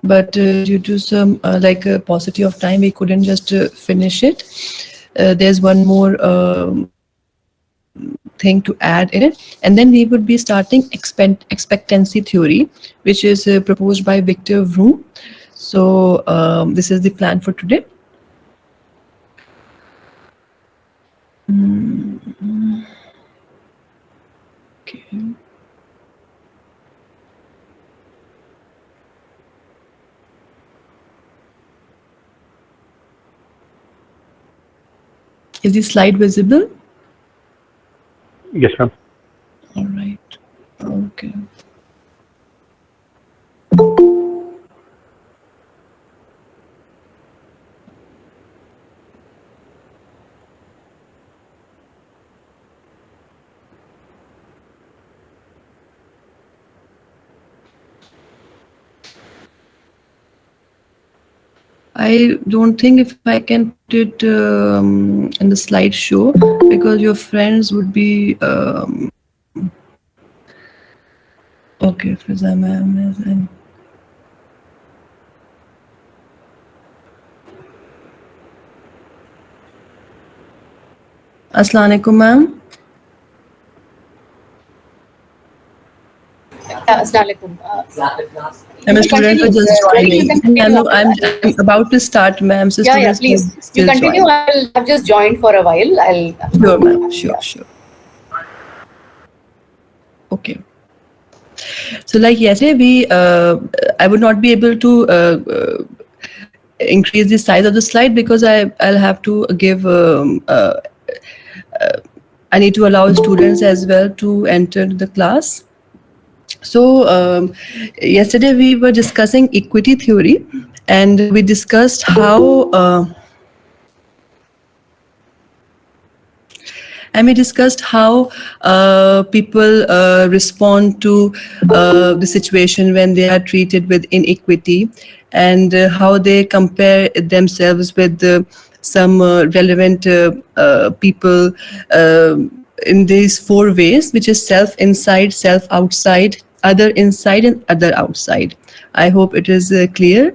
but due to some like a paucity of time, we couldn't just finish it. There's one more thing to add in it, and then we would be starting expectancy theory, which is proposed by Victor Vroom. So this is the plan for today. Okay. Is the slide visible? Yes, ma'am. All right. Okay. I don't think if I can put it in the slideshow, because your friends would be okay. Fiza ma'am is in. Assalamu alaikum, ma'am. Assalamualaikum. I'm a student for just joining. Yeah, no, I'm about to start, ma'am. So Yeah, students please. can You still continue. join. I've just joined for a while. Sure, ma'am. Sure. Okay. So like yesterday, I would not be able to increase the size of the slide because I'll have to give I need to allow students as well to enter the class. So yesterday we were discussing equity theory, and we discussed how people respond to the situation when they are treated with inequity, and how they compare themselves with some relevant people in these 4 ways, which is self inside, self outside, other inside, and other outside. I hope it is clear.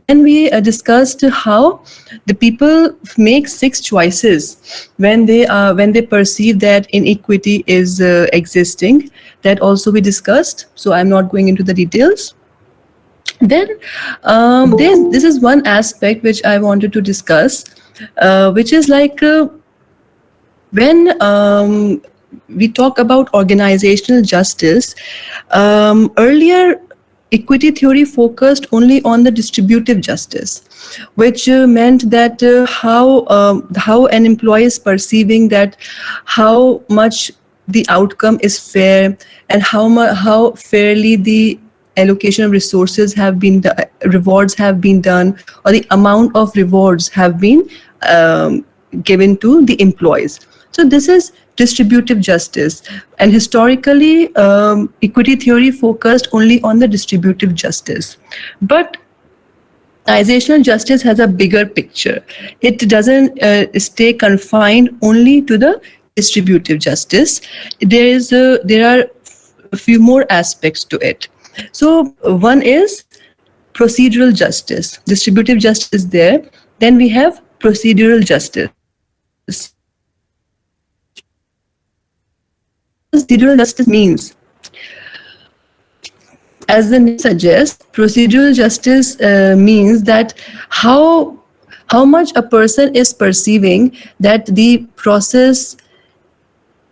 Then we discussed how the people make 6 choices when they perceive that inequity is existing. That also we discussed. So I'm not going into the details. Then this is one aspect which I wanted to discuss, which is like when we talk about organizational justice. Earlier, equity theory focused only on the distributive justice, which meant that how an employee is perceiving that how much the outcome is fair, and how fairly the allocation of resources have been rewards have been done, or the amount of rewards have been given to the employees. So this is distributive justice, and historically equity theory focused only on the distributive justice. But organizational justice has a bigger picture. It doesn't stay confined only to the distributive justice. There are a few more aspects to it. So one is procedural justice. Distributive justice is there. Then we have procedural justice. Procedural justice means, as the name suggests, procedural justice means that how much a person is perceiving that the process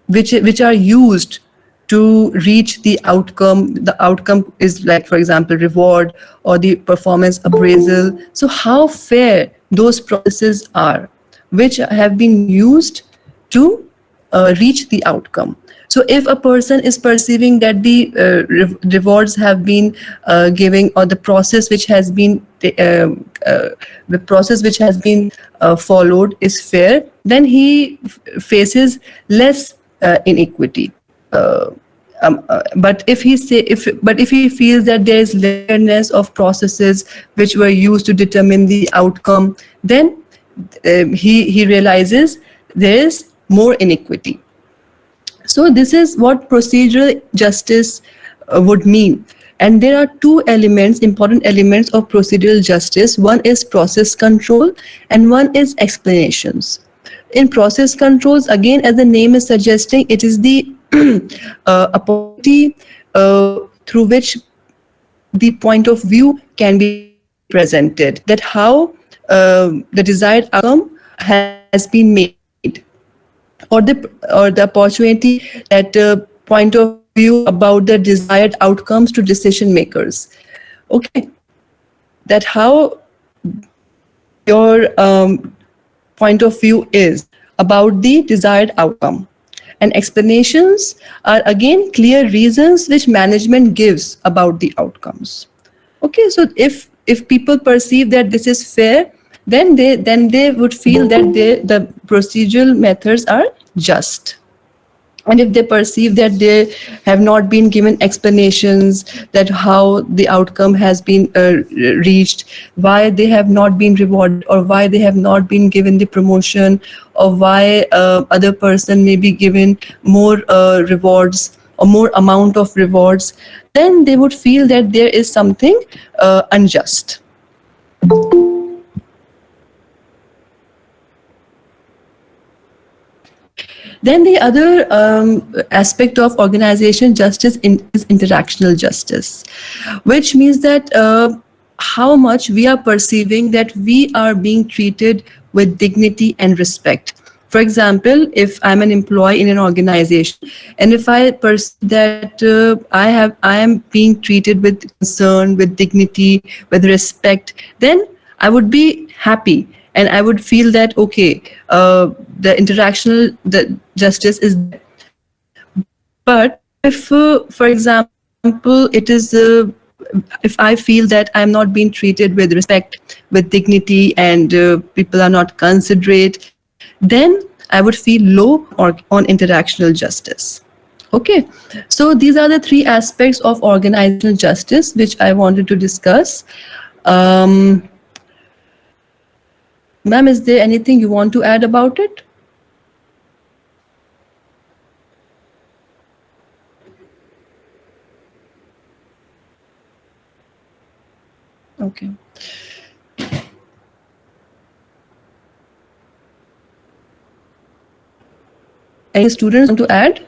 which are used to reach the outcome is, like, for example, reward or the performance appraisal. So how fair those processes are which have been used to reach the outcome. So if a person is perceiving that the rewards have been giving, or the process which has been followed is fair, then he faces less inequity. But if he feels that there is laziness of processes which were used to determine the outcome, then he realizes there is more inequity. So this is what procedural justice would mean. And there are two elements, important elements of procedural justice. One is process control and one is explanations. In process controls, again, as the name is suggesting, it is the opportunity through which the point of view can be presented, that how the desired outcome has been made, or the opportunity that point of view about the desired outcomes to decision makers. Okay, that how your point of view is about the desired outcome. And explanations are again clear reasons which management gives about the outcomes. Okay, so if people perceive that this is fair, then they would feel that the procedural methods are just. And if they perceive that they have not been given explanations, that how the outcome has been reached, why they have not been rewarded, or why they have not been given the promotion, or why other person may be given more rewards or more amount of rewards, then they would feel that there is something unjust. Then the other aspect of organization justice is interactional justice, which means that how much we are perceiving that we are being treated with dignity and respect. For example, if I'm an employee in an organization, and if I perceive that I am being treated with concern, with dignity, with respect, then I would be happy, and I would feel that okay, the interactional the justice is there. But if, for example, it is if I feel that I'm not being treated with respect, with dignity, and people are not considerate, then I would feel low on interactional justice. Okay, so these are the three aspects of organizational justice which I wanted to discuss. Um, Ma'am, is there anything you want to add about it? Okay. Any students want to add?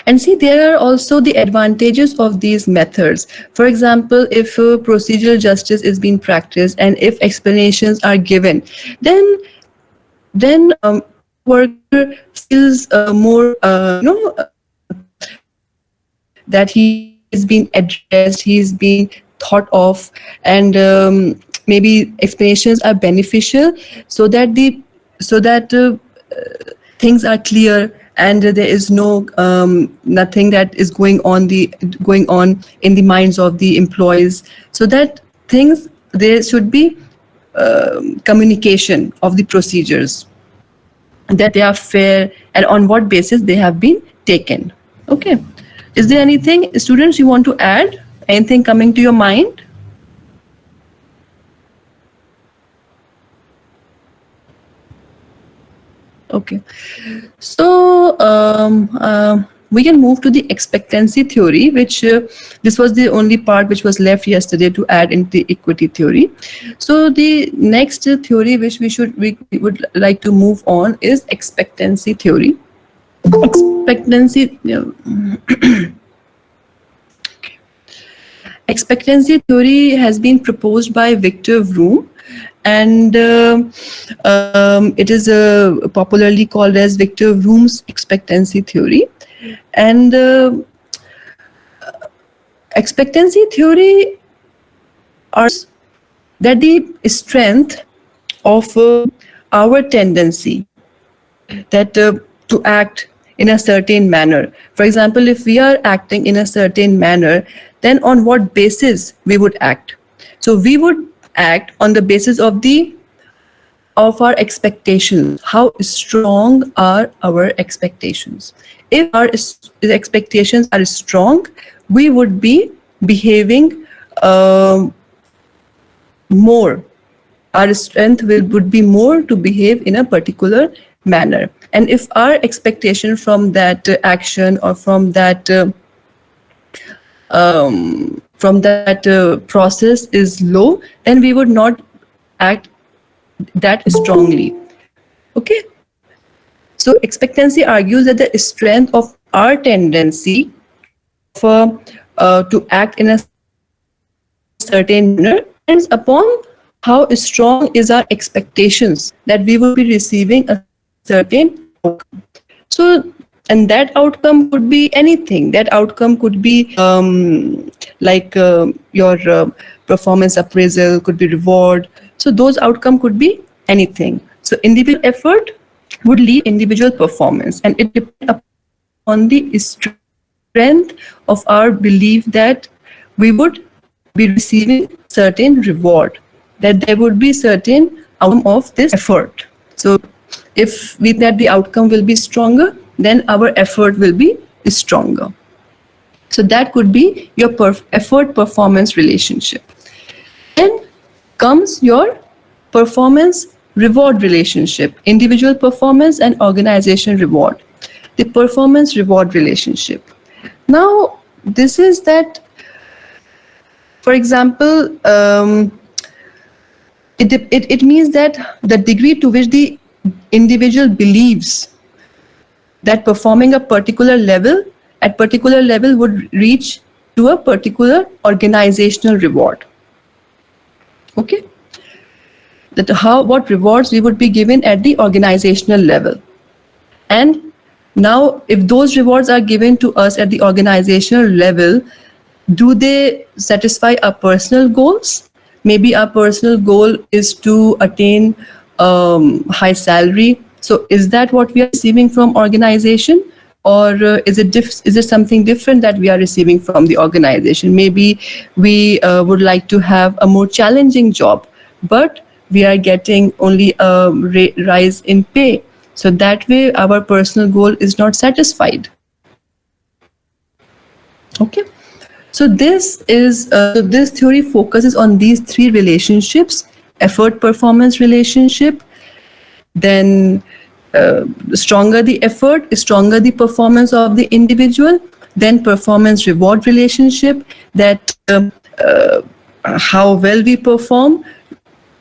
And see, there are also the advantages of these methods. For example, if procedural justice is being practiced and if explanations are given, then the worker feels more, that he is being addressed, he is being thought of, and maybe explanations are beneficial, so that things are clear, and there is no nothing that is going on in the minds of the employees, so that things, there should be communication of the procedures, that they are fair and on what basis they have been taken. Okay, is there anything, students, you want to add, anything coming to your mind? Okay, so we can move to the expectancy theory, which this was the only part which was left yesterday to add into the equity theory. So the next theory which we would like to move on is expectancy theory. Expectancy expectancy theory has been proposed by Victor Vroom, and it is popularly called as Victor Vroom's expectancy theory. And expectancy theory that the strength of our tendency that to act in a certain manner. For example, if we are acting in a certain manner, then on what basis we would act? So we would act on the basis of our expectations. How strong are our expectations? If our expectations are strong, we would be behaving more. Our strength would be more to behave in a particular manner. And if our expectation from that action or from that process is low, then we would not act that strongly. Okay. So expectancy argues that the strength of our tendency of to act in a certain manner depends upon how strong is our expectations that we would be receiving a certain outcome. So, and that outcome could be anything. That outcome could be like your performance appraisal, could be reward. So those outcome could be anything. So individual effort would lead to individual performance, and it depends upon the strength of our belief that we would be receiving certain reward, that there would be certain outcome of this effort. So if we think that the outcome will be stronger, then our effort will be stronger. So that could be your effort performance relationship. Then comes your performance reward relationship, individual performance and organization reward. The performance reward relationship. Now, this is that, for example, it means that the degree to which the individual believes that performing a particular level at particular level would reach to a particular organizational reward. Okay, that how what rewards we would be given at the organizational level. And now if those rewards are given to us at the organizational level, do they satisfy our personal goals? Maybe our personal goal is to attain high salary. So is that what we are receiving from organization, or is it something different that we are receiving from the organization? Maybe we would like to have a more challenging job, but we are getting only a rise in pay. So that way, our personal goal is not satisfied. Okay. So this theory focuses on these three relationships: effort performance relationship. Then the stronger the effort, stronger the performance of the individual. Then performance reward relationship, that how well we perform,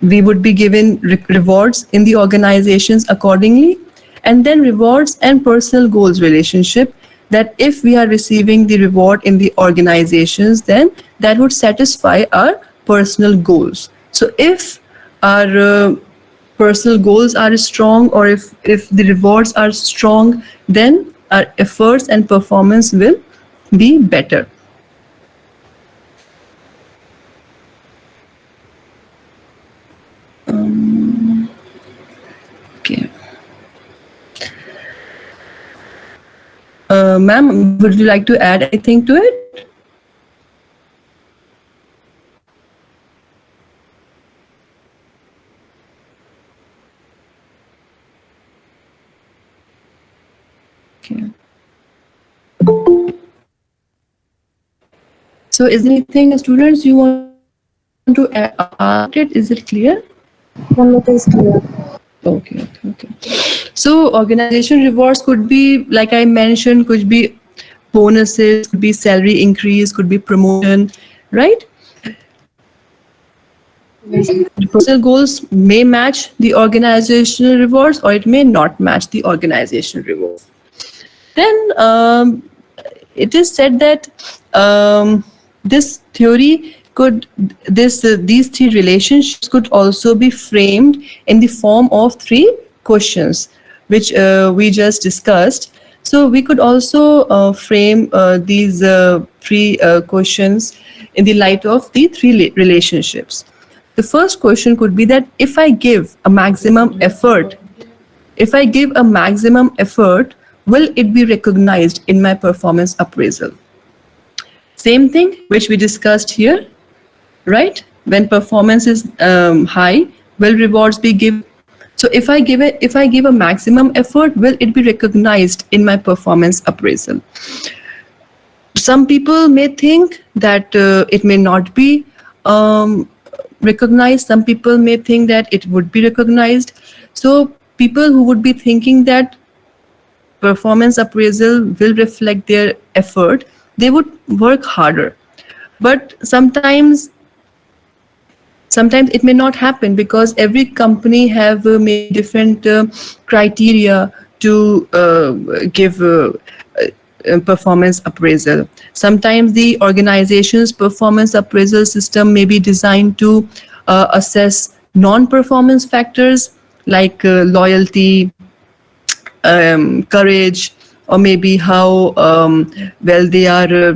we would be given rewards in the organizations accordingly. And then rewards and personal goals relationship, that if we are receiving the reward in the organizations, then that would satisfy our personal goals. So if our personal goals are strong, or if the rewards are strong, then our efforts and performance will be better. Okay. Ma'am, would you like to add anything to it? Okay. So is there anything, students, you want to ask it? Is it clear? It is clear. Okay. So organization rewards could be, like I mentioned, could be bonuses, could be salary increase, could be promotion, right? Yes. The personal goals may match the organizational rewards, or it may not match the organizational rewards. Then it is said that this theory could these three relationships could also be framed in the form of three questions, which we just discussed. So we could also frame these three questions in the light of the three relationships. The first question could be that if I give a maximum effort, will it be recognized in my performance appraisal? Same thing which we discussed here, right? When performance is high, will rewards be given? So if I give a maximum effort, will it be recognized in my performance appraisal? Some people may think that it may not be recognized. Some people may think that it would be recognized. So people who would be thinking that performance appraisal will reflect their effort, they would work harder. But sometimes it may not happen because every company have maybe different criteria to give performance appraisal. Sometimes the organization's performance appraisal system may be designed to assess non-performance factors like loyalty, courage, or maybe how well they are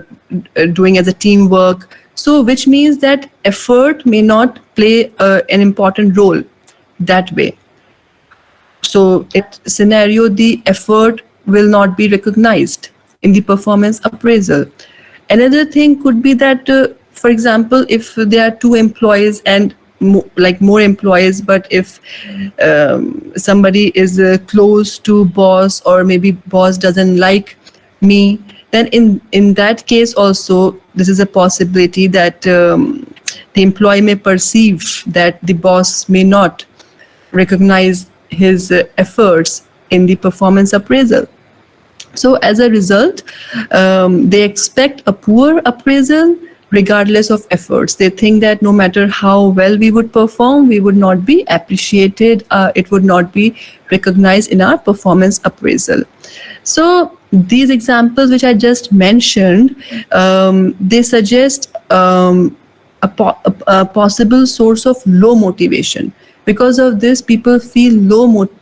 doing as a teamwork. So, which means that effort may not play an important role that way. So, it scenario, the effort will not be recognized in the performance appraisal. Another thing could be that, for example, if there are two employees and like more employees, but if somebody is close to boss, or maybe boss doesn't like me, then in that case also this is a possibility that the employee may perceive that the boss may not recognize his efforts in the performance appraisal. So as a result, they expect a poor appraisal regardless of efforts. They think that no matter how well we would perform, we would not be appreciated. It would not be recognized in our performance appraisal. So these examples which I just mentioned, they suggest a possible source of low motivation. Because of this, people feel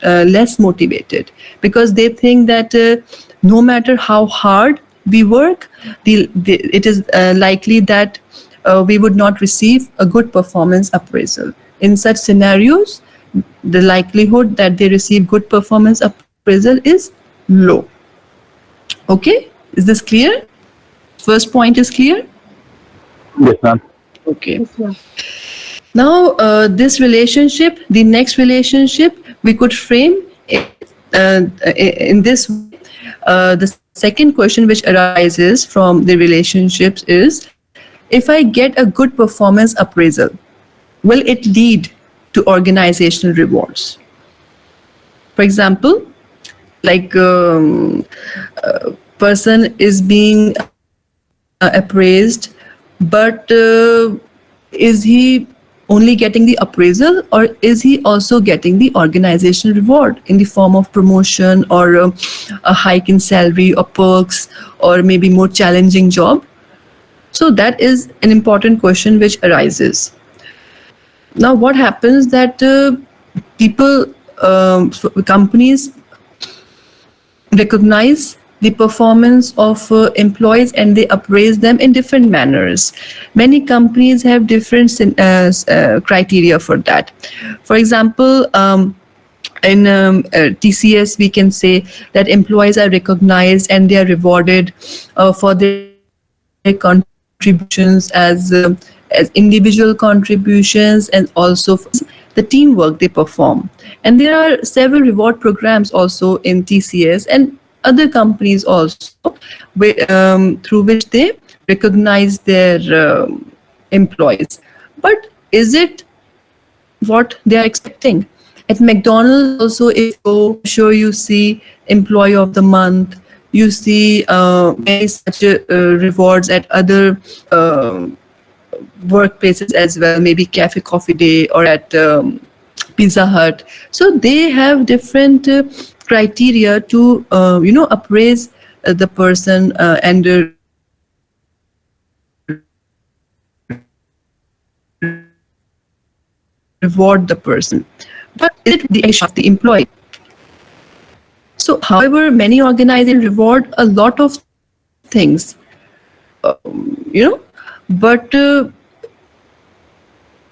less motivated, because they think that no matter how hard we work, it is likely that we would not receive a good performance appraisal. In such scenarios, the likelihood that they receive good performance appraisal is low. Okay, is this clear? First point is clear? Yes, ma'am. Okay. Yes, ma'am. Now, this relationship, the next relationship, we could frame it in this way. The second question which arises from the relationships is, if I get a good performance appraisal, will it lead to organizational rewards? For example, like person is being appraised, but is he only getting the appraisal, or is he also getting the organizational reward in the form of promotion, or a hike in salary, or perks, or maybe more challenging job? So that is an important question which arises. Now what happens that people companies recognize the performance of employees and they appraise them in different manners. Many companies have different criteria for that. For example, in TCS, we can say that employees are recognized and they are rewarded for their contributions as individual contributions, and also for the teamwork they perform. And there are several reward programs also in TCS and other companies also, through which they recognize their employees. But is it what they are expecting? At McDonald's also, if you go, I'm sure you see employee of the month, you see many such rewards at other workplaces as well, maybe Cafe Coffee Day or at Pizza Hut. So they have different criteria to appraise the person and reward the person. But is it the expectation of the employee? So, however, many organizations reward a lot of things, but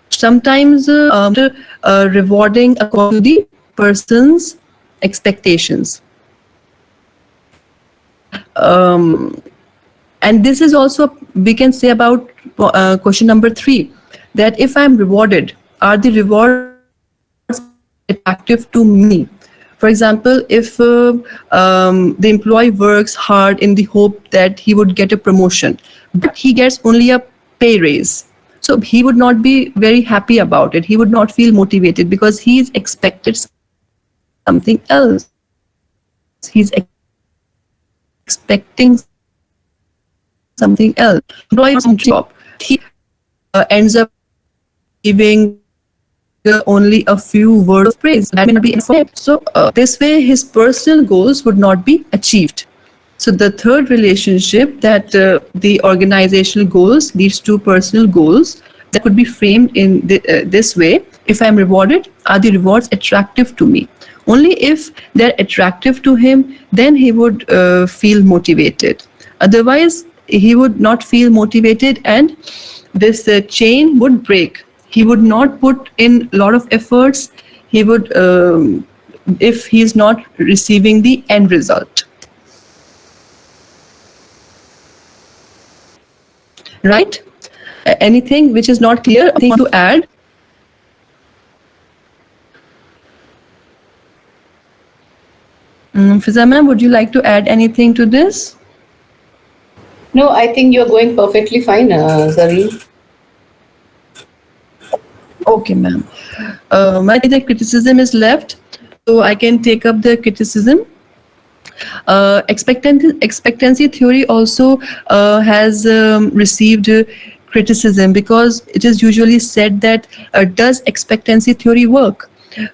sometimes rewarding according to the person's expectations. And this is also, we can say about question number 3, that if I'm rewarded, are the rewards attractive to me? For example, if the employee works hard in the hope that he would get a promotion, but he gets only a pay raise, so he would not be very happy about it. He would not feel motivated because he is expected something more. something else. He's expecting something else. Employee wants some job. He ends up receiving only a few words of praise. That may not be enough for him. So this way, his personal goals would not be achieved. So the third relationship that the organizational goals leads to personal goals that could be framed in this way. If I'm rewarded, are the rewards attractive to me? Only if they're attractive to him, then he would feel motivated. Otherwise, he would not feel motivated, and this chain would break. He would not put in a lot of efforts. He would, if he's not receiving the end result. Right? Anything which is not clear, anything to add? Fiza ma'am, would you like to add anything to this? No, I think you're going perfectly fine, Zareen. Okay, ma'am. The criticism is left, so I can take up the criticism. Expectancy theory also has received criticism because it is usually said that does expectancy theory work?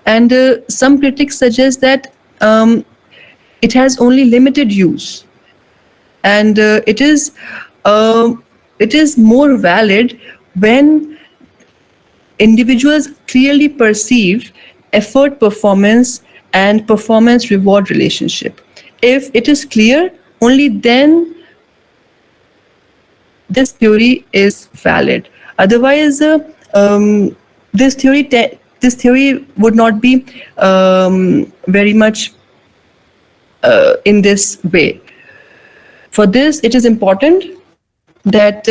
And some critics suggest that it has only limited use, and it is more valid when individuals clearly perceive effort performance and performance reward relationship. If it is clear, only then this theory is valid. Otherwise, this theory would not be very much in this way. For this, it is important that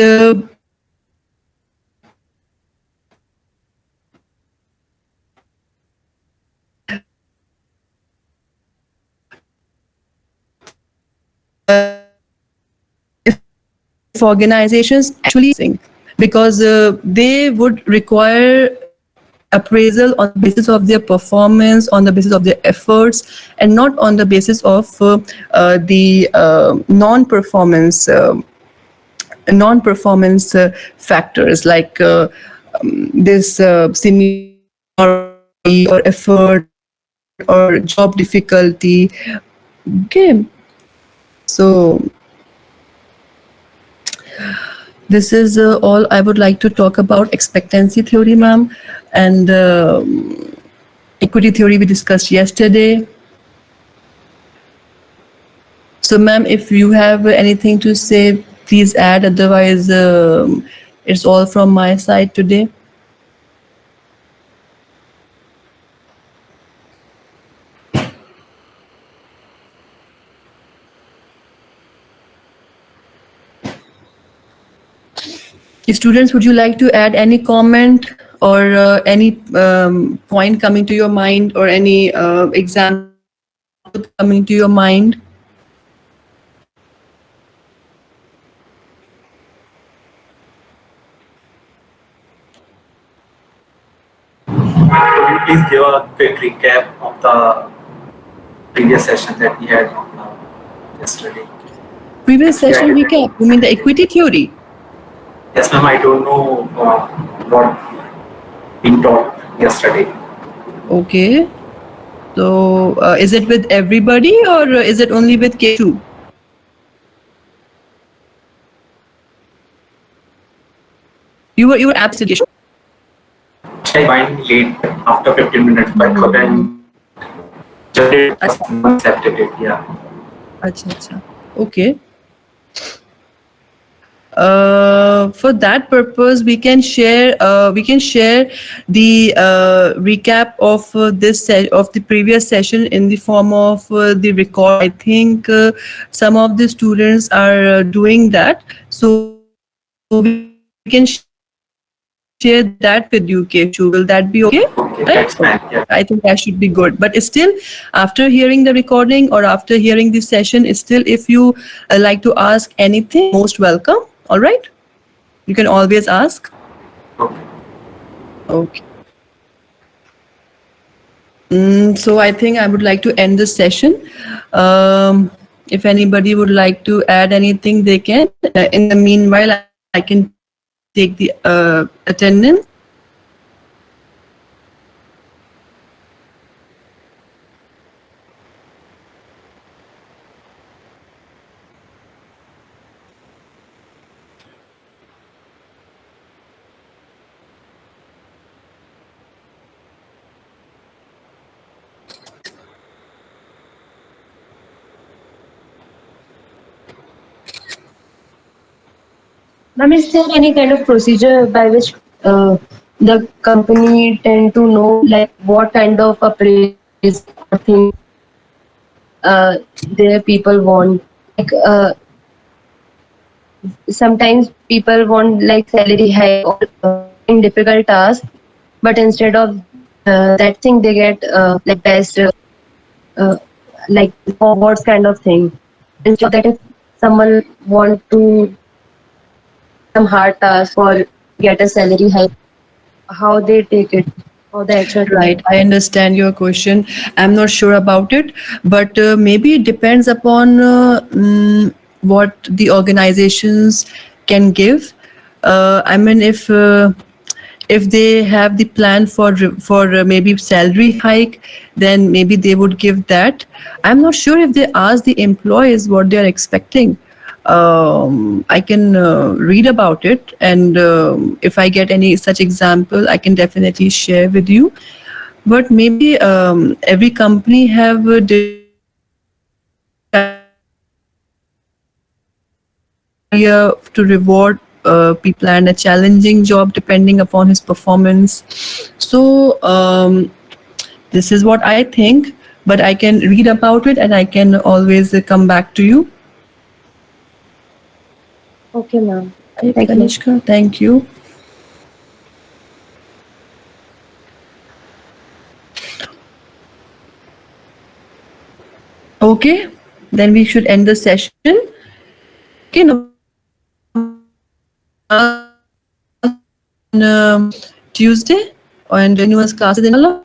if organizations actually because they would require appraisal on the basis of their performance, on the basis of their efforts, and not on the basis of the non-performance factors like this seniority or effort or job difficulty. Okay, so this is all I would like to talk about expectancy theory, ma'am, and equity theory we discussed yesterday. So, ma'am, if you have anything to say, please add. Otherwise, it's all from my side today. Students, would you like to add any comment or any point coming to your mind or any example coming to your mind? Could you please give a quick recap of the previous session that we had yesterday? Previous session recap, you mean the equity theory? Yes, ma'am. I don't know what been taught yesterday. Okay. So, is it with everybody or is it only with K2? You were absent. I joined late after 15 minutes, but then just it accepted it. Yeah. Acha. Okay. For that purpose, we can share the recap of of the previous session in the form of the record. I think some of the students are doing that, so we can share that with you, Keshu. Will that be okay? Right? Okay, that's fine. I Yeah. think that should be good. But still, after hearing the recording or after hearing the session, still, if you like to ask anything, most welcome. All right? You can always ask. Okay. Okay. So I think I would like to end this session. If anybody would like to add anything, they can. In the meanwhile, I can take the attendance. Ma'am, is there any kind of procedure by which the company tend to know like what kind of appraisal or things their people want? Like sometimes people want like salary hike or in difficult tasks, but instead of that thing they get like best uh, like awards kind of thing. Instead of that, if someone want to some hard task or get a salary hike, how they take it, how the HR take Right, it. I understand your question. I'm not sure about it, but maybe it depends upon what the organizations can give. I mean, if they have the plan for maybe salary hike, then maybe they would give that. I'm not sure if they ask the employees what they are expecting. I can read about it, and if I get any such example, I can definitely share with you. But maybe every company have different criteria to reward people and a challenging job depending upon his performance. So this is what I think, but I can read about it and I can always come back to you. Okay, ma'am. Okay, Thank you. Kanishka, thank you. Okay, then we should end the session. Okay, no problem. See you on Tuesday, and anyone's classes, inshallah.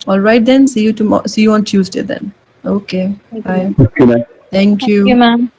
All right, then. See you tomorrow. See you on Tuesday then. Okay. Thank you, Bye. ma'am. Okay, bye. Thank Thank you, you. ma'am.